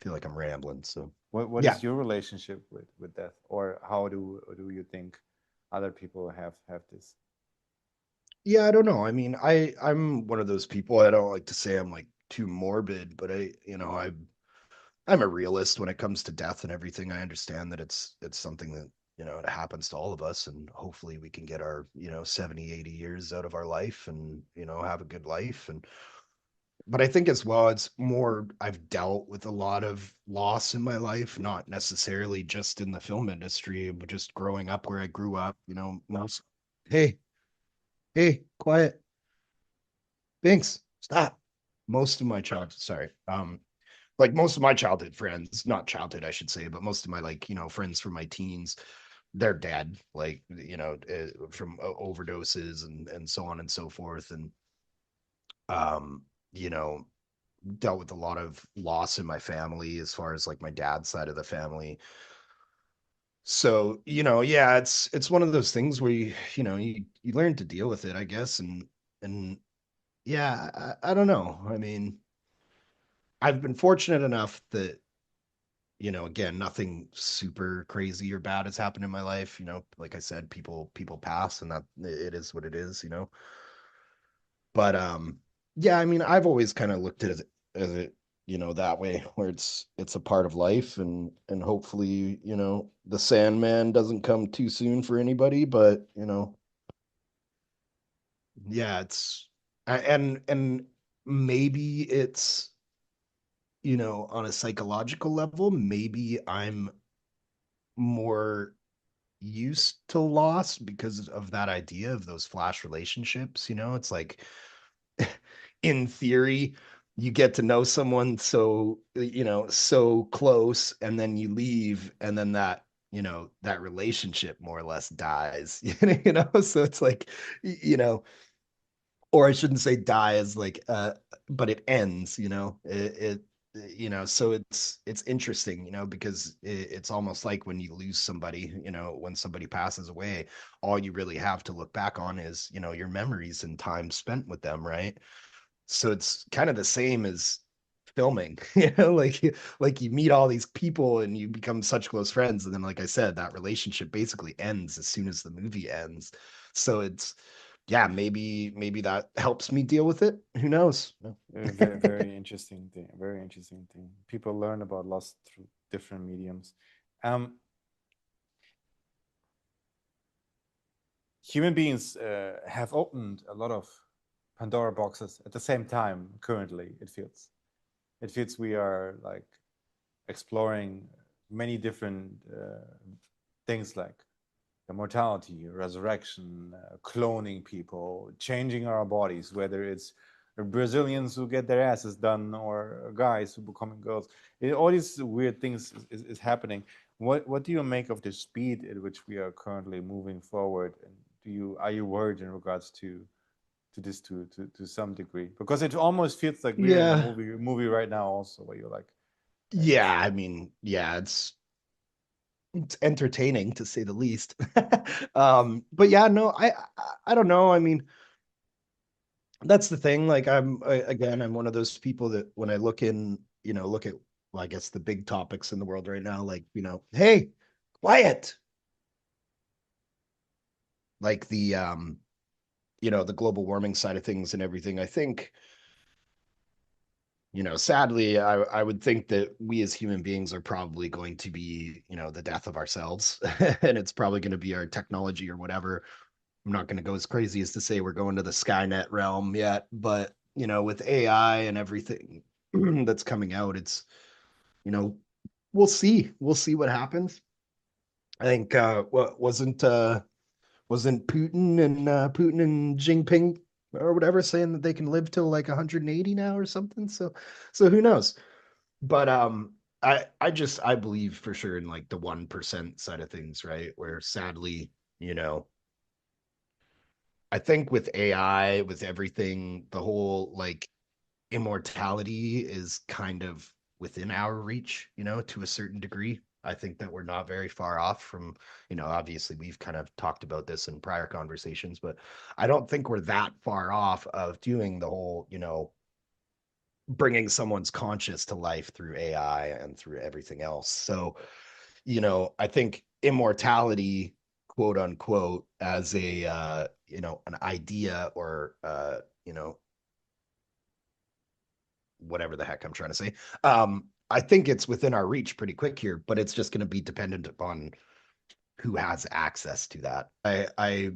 feel like I'm rambling. So What yeah. is your relationship with death, or how do you think other people have this? Yeah, I don't know. I mean, I'm one of those people. I don't like to say I'm like too morbid, but I'm a realist when it comes to death and everything. I understand that it's something that, it happens to all of us, and hopefully we can get our, 70, 80 years out of our life and, have a good life. And but I think as well, it's more I've dealt with a lot of loss in my life, not necessarily just in the film industry, but just growing up where I grew up, most hey, hey, quiet. Binks, stop. Most of my child, sorry. Like most of my childhood friends, not childhood, I should say, but most of my like, friends from my teens, they're dead, like, from overdoses and so on and so forth. And, um, you know, dealt with a lot of loss in my family as far as like my dad's side of the family. So, yeah, it's one of those things where you learn to deal with it, I guess. And yeah, I don't know. I mean, I've been fortunate enough that, again, nothing super crazy or bad has happened in my life. Like I said, people pass, and that it is what it is. But yeah, I mean, I've always kind of looked at it as it, that way, where it's a part of life, and hopefully, the Sandman doesn't come too soon for anybody. But yeah, and maybe it's, on a psychological level, maybe I'm more used to loss because of that idea of those flash relationships. It's like, in theory, you get to know someone so close, and then you leave, and then that relationship more or less dies. So it's like, you know or I shouldn't say dies, like, but it ends. So it's interesting, because it's almost like when you lose somebody, when somebody passes away, all you really have to look back on is, your memories and time spent with them, right? So it's kind of the same as filming. Like you meet all these people and you become such close friends, and then, like I said, that relationship basically ends as soon as the movie ends. So it's, yeah, maybe that helps me deal with it. Who knows? Very, very interesting thing. Very interesting thing. People learn about loss through different mediums. Um, Human beings have opened a lot of Pandora boxes at the same time. Currently, it feels we are like exploring many different things like immortality, resurrection, cloning people, changing our bodies, whether it's Brazilians who get their asses done or guys who becoming girls. All these weird things is happening. What do you make of the speed at which we are currently moving forward? And are you worried in regards to this to some degree? Because it almost feels like we're in a Yeah. movie right now, also where you're like, Yeah, I mean, yeah, it's entertaining to say the least. But yeah, no, I don't know. I mean, that's the thing. Like, again, I'm one of those people that when I look at, well, I guess the big topics in the world right now, like, hey, quiet, like the global warming side of things and everything. I think, sadly, I would think that we as human beings are probably going to be, the death of ourselves. And it's probably going to be our technology or whatever. I'm not going to go as crazy as to say we're going to the Skynet realm yet, but, with AI and everything that's coming out, it's, you know, we'll see. We'll see what happens. I think, what wasn't Putin and Jinping or whatever saying that they can live till like 180 now or something. So who knows? But I believe for sure in like the 1% side of things, right? Where sadly, you know, I think with AI, with everything, the whole like immortality is kind of within our reach, to a certain degree. I think that we're not very far off from, obviously we've kind of talked about this in prior conversations, but I don't think we're that far off of doing the whole, bringing someone's conscious to life through AI and through everything else. So, you know, I think immortality, quote unquote, as a you know, an idea or you know, whatever the heck I'm trying to say. I think it's within our reach pretty quick here, but it's just going to be dependent upon who has access to that. I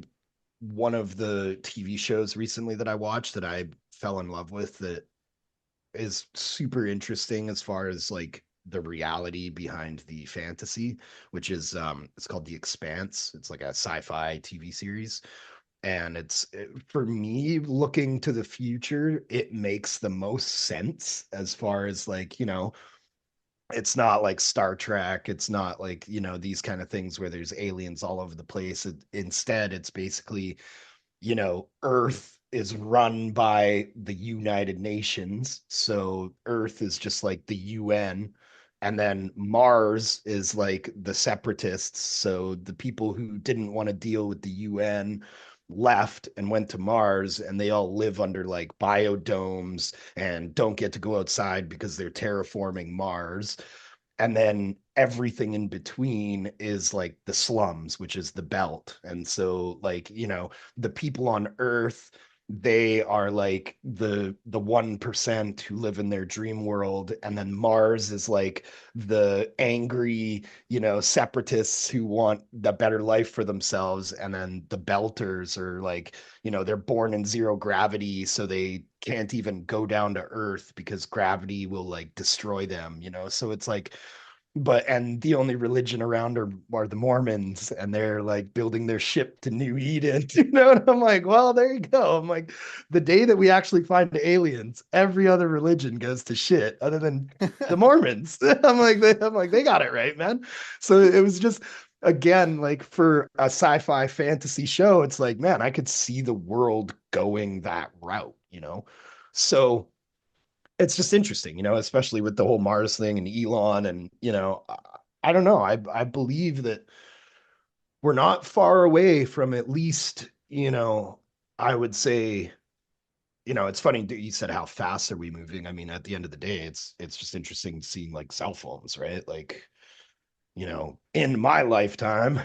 one of the TV shows recently that I watched that I fell in love with that is super interesting as far as like the reality behind the fantasy, which is it's called The Expanse. It's like a sci-fi TV series. And for me, looking to the future, it makes the most sense as far as like, you know, it's not like Star Trek. It's not like, you know, these kind of things where there's aliens all over the place. Instead, it's basically, you know, Earth is run by the United Nations. So Earth is just like the UN. And then Mars is like the separatists. So the people who didn't want to deal with the UN left and went to Mars, and they all live under like biodomes and don't get to go outside because they're terraforming Mars. And then everything in between is like the slums, which is the belt. And so like, you know, the people on Earth, they are like the 1% who live in their dream world, and then Mars is like the angry, you know, separatists who want the better life for themselves, and then the belters are like, you know, they're born in zero gravity, so they can't even go down to Earth because gravity will like destroy them, you know. So it's like, but and the only religion around are the Mormons, and they're like building their ship to New Eden, you know. And I'm like, well, there you go. I'm like, the day that we actually find aliens, every other religion goes to shit other than the Mormons. I'm like, they got it right, man. So it was just again like for a sci-fi fantasy show, it's like, man, I could see the world going that route, you know. So it's just interesting, you know, especially with the whole Mars thing and Elon and, you know, I don't know. I believe that we're not far away from at least, you know, I would say, you know, it's funny that you said how fast are we moving? I mean, at the end of the day, it's just interesting seeing like cell phones, right? Like, you know, in my lifetime,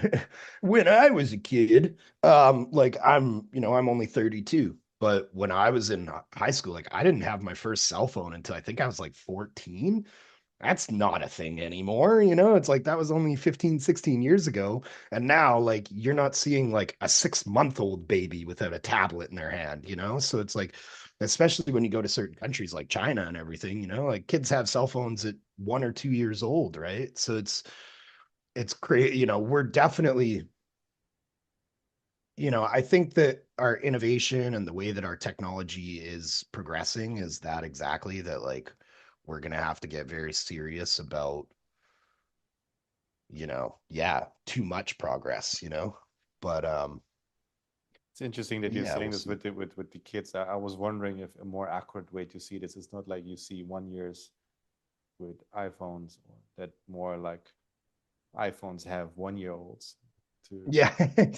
when I was a kid, like I'm, you know, I'm only 32, but when I was in high school, like I didn't have my first cell phone until I think I was like 14. That's not a thing anymore, you know. It's like that was only 15, 16 years ago. And now like you're not seeing like a 6-month-old baby without a tablet in their hand, you know. So it's like, especially when you go to certain countries like China and everything, you know, like kids have cell phones at 1 or 2 years old, right? So it's crazy, you know. We're definitely, you know, I think that our innovation and the way that our technology is progressing is that exactly that like we're gonna have to get very serious about, you know, yeah, too much progress, you know. But It's interesting that you're yeah, saying we'll this see. with the kids. I was wondering if a more accurate way to see this is not like you see 1 years with iPhones, or that more like iPhones have 1 year olds to, Yeah,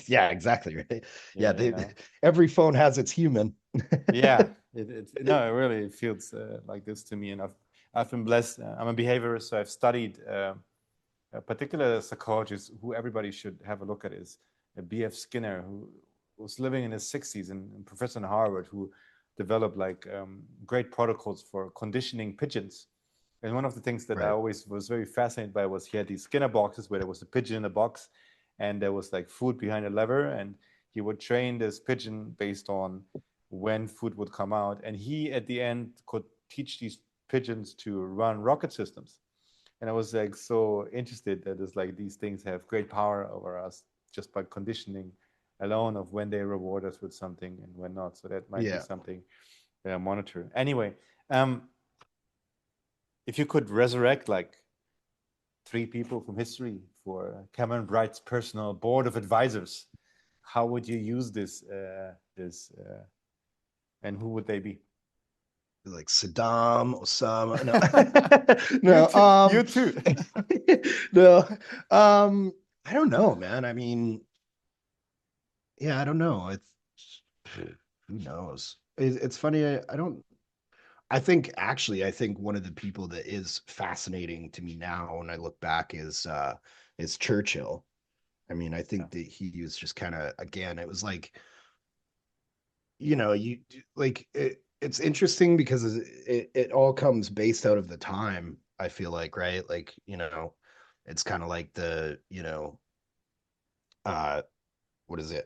yeah, exactly, right. Yeah, you know. every phone has its human. Yeah, it no, it really it feels like this to me, and I've been blessed. I'm a behaviorist, so I've studied a particular psychologist who everybody should have a look at is B.F. Skinner, who was living in his 60s and professor in Harvard, who developed like great protocols for conditioning pigeons. And one of the things that I Right. always was very fascinated by was he had these Skinner boxes where there was a pigeon in a box, and there was like food behind a lever, and he would train this pigeon based on when food would come out, and he at the end could teach these pigeons to run rocket systems. And I was like so interested that it's like these things have great power over us just by conditioning alone of when they reward us with something and when not. So that might be Yeah. something monitor. Anyway, um, if you could resurrect like three people from history for Cameron Bright's personal board of advisors, how would you use and who would they be? Like Saddam, Osama. No. You No, too. You too. no. I don't know, man. I mean, yeah, I don't know. It's who knows. It's funny. I don't. I think actually, I think one of the people that is fascinating to me now when I look back is Churchill. I mean, I Yeah. think that he was just kind of, again, it was like, you know, you like it's interesting because it all comes based out of the time, I feel like, right? Like, it's kind of like the, uh what is it?